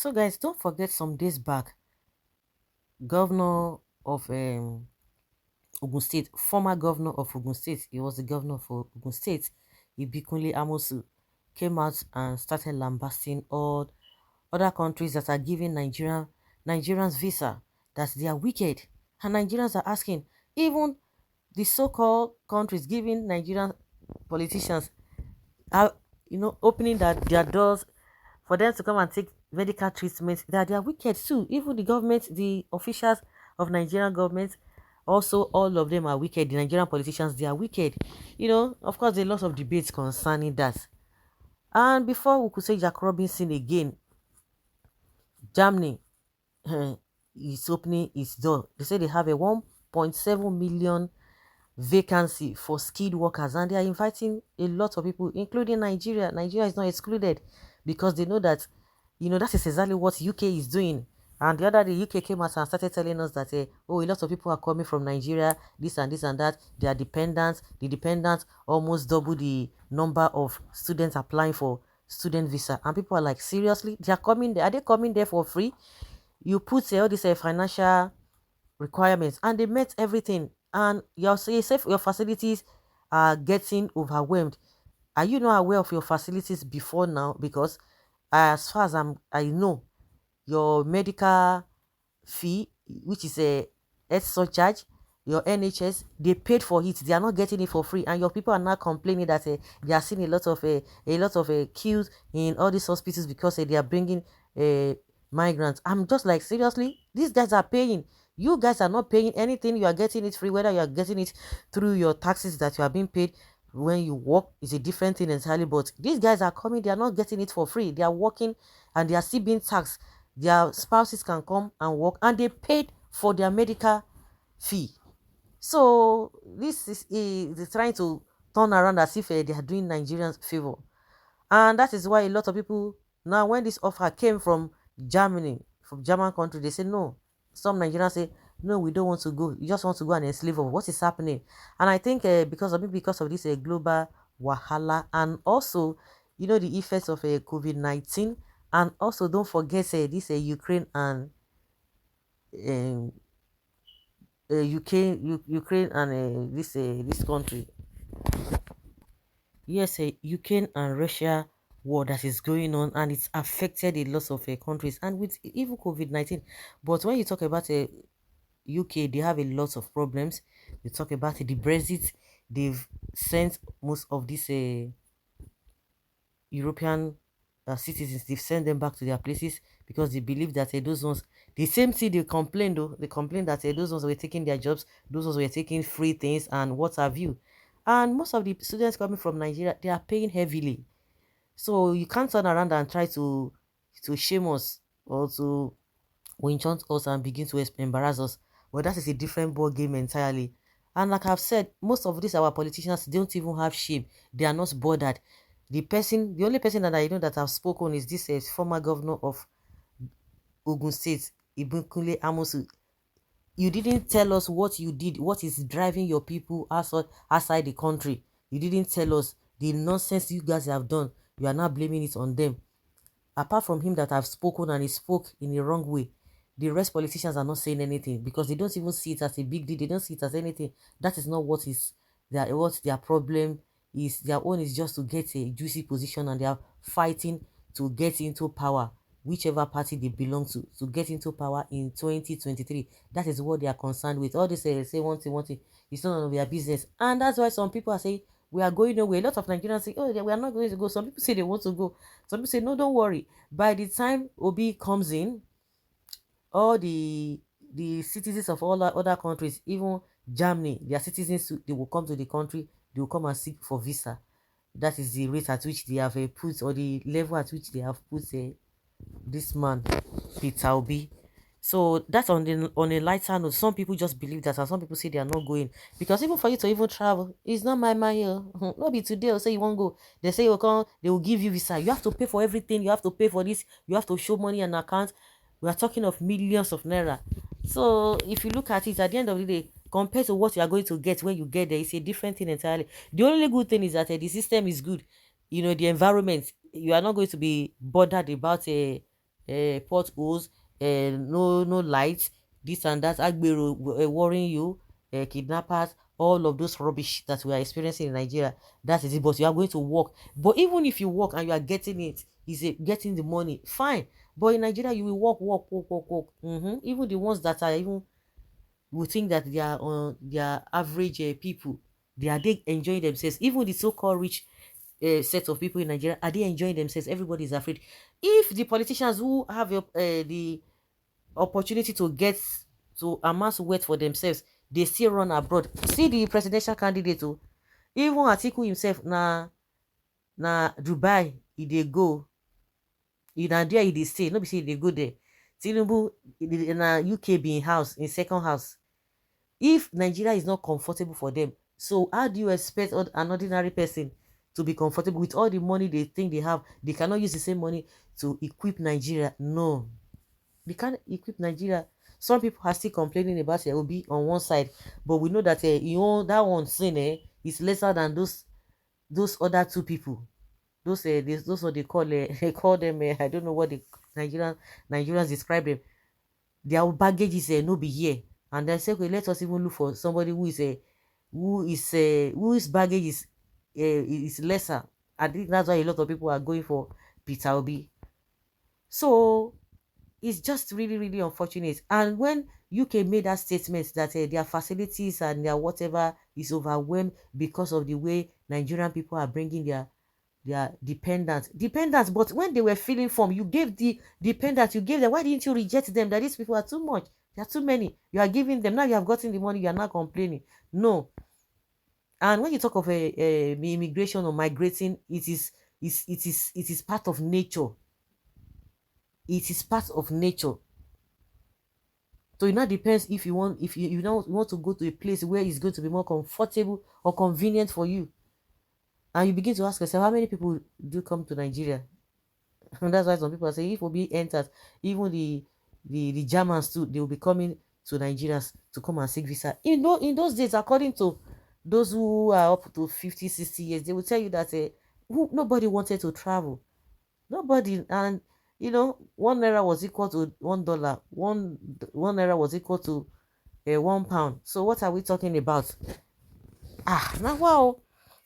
So, guys, don't forget some days back, governor of Ogun State, former governor of Ogun State, he was the governor for Ogun State, Ibikunle Amosu, came out and started lambasting all other countries that are giving Nigerians visa, that they are wicked. And Nigerians are asking, even the so-called countries giving Nigerian politicians are, opening their doors for them to come and take medical treatment, that they are wicked too. Even the government, the officials of Nigerian government, also all of them are wicked. The Nigerian politicians, they are wicked. Of course, there are lots of debates concerning that. And before we could say Jack Robinson again, Germany is opening its door. They say they have a 1.7 million vacancy for skilled workers, and they are inviting a lot of people, including Nigeria. Nigeria is not excluded, because they know that that is exactly what UK is doing. And the other day, UK came out and started telling us that oh, a lot of people are coming from Nigeria, this and this and that. They are dependents. The dependents almost double the number of students applying for student visa, and people are like, seriously, they are coming there? Are they coming there for free? You put all these financial requirements, and they met everything, and you say your facilities are getting overwhelmed. Are you not aware of your facilities before now? Because as far as I know, your medical fee, which is a health surcharge, your NHS, they paid for it. They are not getting it for free, and your people are now complaining that they are seeing a lot of queues in all these hospitals because they are bringing migrants. I'm just like, seriously, these guys are paying. You guys are not paying anything. You are getting it free, whether you are getting it through your taxes that you are being paid when you work is a different thing entirely. But these guys are coming, they are not getting it for free. They are working and they are still being taxed. Their spouses can come and work, and they paid for their medical fee. So this is trying to turn around as if they are doing Nigerians favor. And that is why a lot of people now, when this offer came from Germany, from German country, they say no. Some Nigerians say no, we don't want to go. You just want to go and enslave us. What is happening? And I think because of this global wahala, and also the effects of COVID-19, and also don't forget this Ukraine and um, Ukraine and this country. Yes, Ukraine and Russia war that is going on, and it's affected a lot of countries, and with even COVID-19. But when you talk about UK, they have a lot of problems. You talk about the Brexit, they've sent most of these European citizens, they've sent them back to their places because they believe that those ones, the same thing they complained though, they complained that those ones were taking their jobs, those ones were taking free things and what have you. And most of the students coming from Nigeria, they are paying heavily. So you can't turn around and try to shame us or to enchant us and begin to embarrass us. But that is a different ball game entirely. And like I've said, most of these our politicians don't even have shame. They are not bothered. The only person that I know that have spoken is this former governor of Ogun State, Ibikunle Amosu. You didn't tell us what you did, what is driving your people outside the country. You didn't tell us the nonsense you guys have done. You are now blaming it on them. Apart from him that have spoken, and he spoke in the wrong way, the rest politicians are not saying anything because they don't even see it as a big deal. They don't see it as anything. That is not what their problem is. Their own is just to get a juicy position, and they are fighting to get into power, whichever party they belong to get into power in 2023. That is what they are concerned with. All this say one thing, it's none of their business. And that's why some people are saying we are going nowhere. A lot of Nigerians say, oh, we are not going to go. Some people say they want to go. Some people say, no, don't worry. By the time Obi comes in, all the citizens of all other countries, even Germany, their citizens, they will come to the country. They will come and seek for visa. That is the rate at which they have put, or the level at which they have put this man, Peter Obi. So that's on a lighter note. Some people just believe that, and some people say they are not going, because even for you to even travel, it's not my money. Not be today. Or say you won't go. They say you come. They will give you visa. You have to pay for everything. You have to pay for this. You have to show money and account. We are talking of millions of naira. So if you look at it, at the end of the day, compared to what you are going to get when you get there, it's a different thing entirely. The only good thing is that the system is good. The environment. You are not going to be bothered about potholes, no lights, this and that, agbero worrying you, kidnappers, all of those rubbish that we are experiencing in Nigeria. That is it. But you are going to work. But even if you work and you are getting it, is it getting the money? Fine. But in Nigeria, you will work. Even the ones that are even, we think that they are average people, they enjoying themselves. Even the so-called rich set of people in Nigeria, are they enjoying themselves? Everybody is afraid. If the politicians who have the opportunity to get to amass wealth for themselves, they still run abroad. See the presidential candidate, oh, even Atiku himself, na Dubai he dey go, na there he dey stay, no be say he dey go there. Tinubu na UK be in house, in second house. If Nigeria is not comfortable for them, so how do you expect an ordinary person to be comfortable with all the money they think they have? They cannot use the same money to equip Nigeria. No, they can't equip Nigeria. Some people are still complaining about Obi on one side, but we know that that one sin is lesser than those other two people. Those what they call they call them I don't know what the Nigerians describe them. Their baggage is no be here, and they say, okay, let us even look for somebody whose baggage is lesser. I think that's why a lot of people are going for Peter Obi. So it's just really, really unfortunate. And when UK made that statement that their facilities and their whatever is overwhelmed because of the way Nigerian people are bringing their dependents, but when they were filling form, you gave the dependents, you gave them. Why didn't you reject them? That these people are too much, they are too many, you are giving them. Now you have gotten the money, you are not complaining. No. And when you talk of immigration or migrating, it is part of nature. It is part of nature. So it now depends if you want, if you now want to go to a place where it's going to be more comfortable or convenient for you. And you begin to ask yourself, how many people do come to Nigeria? And that's why some people are saying, if Obi enters, even the Germans too, they will be coming to Nigeria to come and seek visa. In those days, according to those who are up to 50, 60 years, they will tell you that nobody wanted to travel. Nobody. And one naira was equal to $1. One naira was equal to £1. So what are we talking about? Now wow,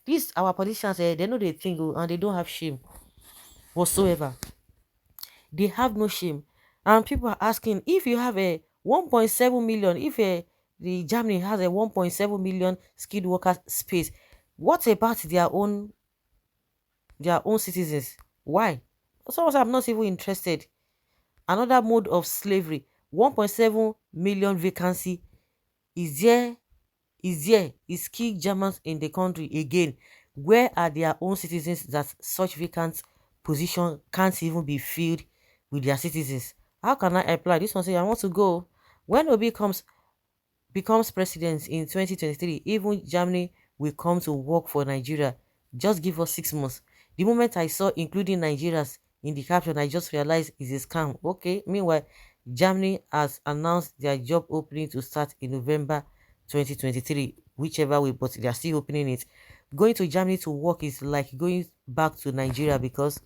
these our politicians, they know they think, and they don't have shame whatsoever. They have no shame. And people are asking, if you have a 1.7 million, if the Germany has a 1.7 million skilled worker space, what about their own citizens? Why? Some of them are not even interested. Another mode of slavery. 1.7 million vacancy is there. Is skilled Germans in the country again? Where are their own citizens that such vacant position can't even be filled with their citizens? How can I apply? This one say, I want to go. When Obi becomes president in 2023, even Germany will come to work for Nigeria. Just give us 6 months. The moment I saw including Nigerians in the caption, I just realized it's a scam. Okay, meanwhile, Germany has announced their job opening to start in November 2023, whichever way, but they are still opening it. Going to Germany to work is like going back to Nigeria, because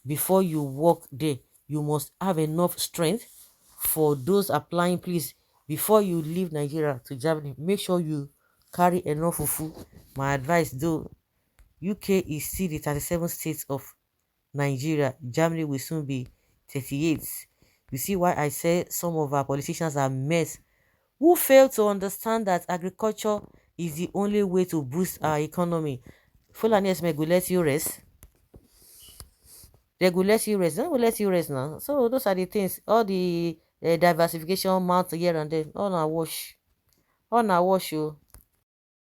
before you work there, you must have enough strength. For those applying, please, before you leave Nigeria to Germany, make sure you carry enough fufu. My advice though, UK is still the 37 states of Nigeria. Germany will soon be 38. You see why I say some of our politicians are mess, who fail to understand that agriculture is the only way to boost our economy. Fulani Esme go let you rest. They go let you rest. They will let you rest now. So those are the things. All the diversification mount here and there. All na wash. All na wash you.